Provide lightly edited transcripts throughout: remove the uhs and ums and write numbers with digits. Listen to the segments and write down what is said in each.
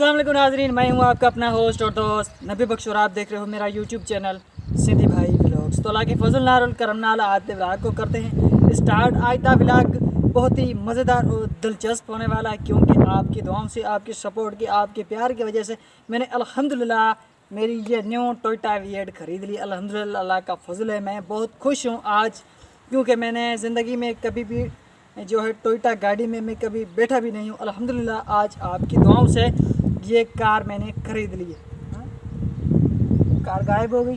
अस्सलाम वालेकुम नाज़रीन, मैं हूँ आपका अपना होस्ट और दोस्त नबी बख्श और आप देख रहे हो मेरा यूट्यूब चैनल सिंधी भाई व्लॉग्स। तो अल्लाह के फजल नाल करम नाल आज व्लॉग को करते हैं स्टार्ट। आज का व्लॉग बहुत ही मज़ेदार और दिलचस्प होने वाला है, क्योंकि आपकी दुआओं से, आपके सपोर्ट की, आपके प्यार की वजह से मैंने अल्हम्दुलिल्लाह मेरी ये न्यू टोयोटा वी8 ख़रीद ली। अल्हम्दुलिल्लाह अल्लाह का फजल है, मैं बहुत खुश हूँ आज, क्योंकि मैंने ज़िंदगी में कभी भी जो है टोयोटा गाड़ी में मैं कभी बैठा भी नहीं हूँ। अल्हम्दुलिल्लाह आज आपकी दुआओं से ये कार मैंने ख़रीद ली है। कार गायब हो गई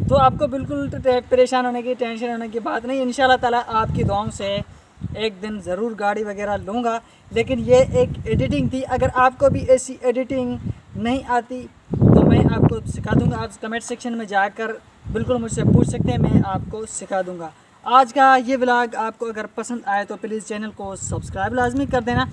तो आपको बिल्कुल परेशान होने की, टेंशन होने की बात नहीं। इंशाल्लाह ताला आपकी दुआओं से एक दिन ज़रूर गाड़ी वगैरह लूँगा। लेकिन ये एक एडिटिंग थी, अगर आपको भी ऐसी एडिटिंग नहीं आती तो मैं आपको सिखा दूँगा। आप कमेंट सेक्शन में जाकर बिल्कुल मुझसे पूछ सकते हैं, मैं आपको सिखा दूँगा। आज का ये व्लॉग आपको अगर पसंद आए तो प्लीज़ चैनल को सब्सक्राइब लाजमी कर देना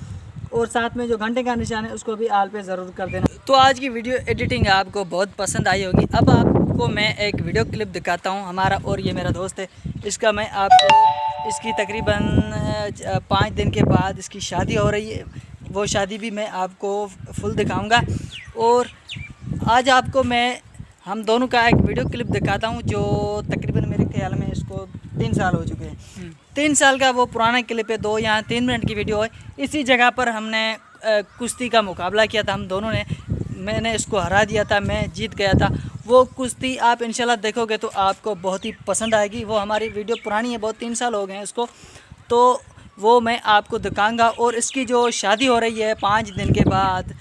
और साथ में जो घंटे का निशान है उसको भी आल पे ज़रूर कर देना। तो आज की वीडियो एडिटिंग आपको बहुत पसंद आई होगी। अब आपको मैं एक वीडियो क्लिप दिखाता हूँ हमारा, और ये मेरा दोस्त है, इसका मैं आपको इसकी तकरीबन 5 दिन के बाद इसकी शादी हो रही है, वो शादी भी मैं आपको फुल दिखाऊँगा। और आज आपको मैं हम दोनों का एक वीडियो क्लिप दिखाता हूँ जो तकरीबन मेरे ख्याल में इसको 3 साल हो चुके हैं। 3 साल का वो पुराना क्लिप है, 2 या 3 मिनट की वीडियो है। इसी जगह पर हमने कुश्ती का मुकाबला किया था हम दोनों ने, मैंने इसको हरा दिया था, मैं जीत गया था। वो कुश्ती आप इंशाल्लाह देखोगे तो आपको बहुत ही पसंद आएगी। वो हमारी वीडियो पुरानी है, बहुत 3 साल हो गए हैं उसको, तो वो मैं आपको दिखाऊँगा। और इसकी जो शादी हो रही है 5 दिन के बाद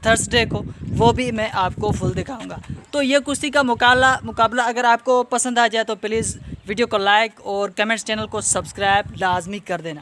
थर्सडे को, वो भी मैं आपको फुल दिखाऊंगा। तो ये कुश्ती का मुकाबला अगर आपको पसंद आ जाए तो प्लीज़ वीडियो को लाइक और कमेंट्स, चैनल को सब्सक्राइब लाजमी कर देना।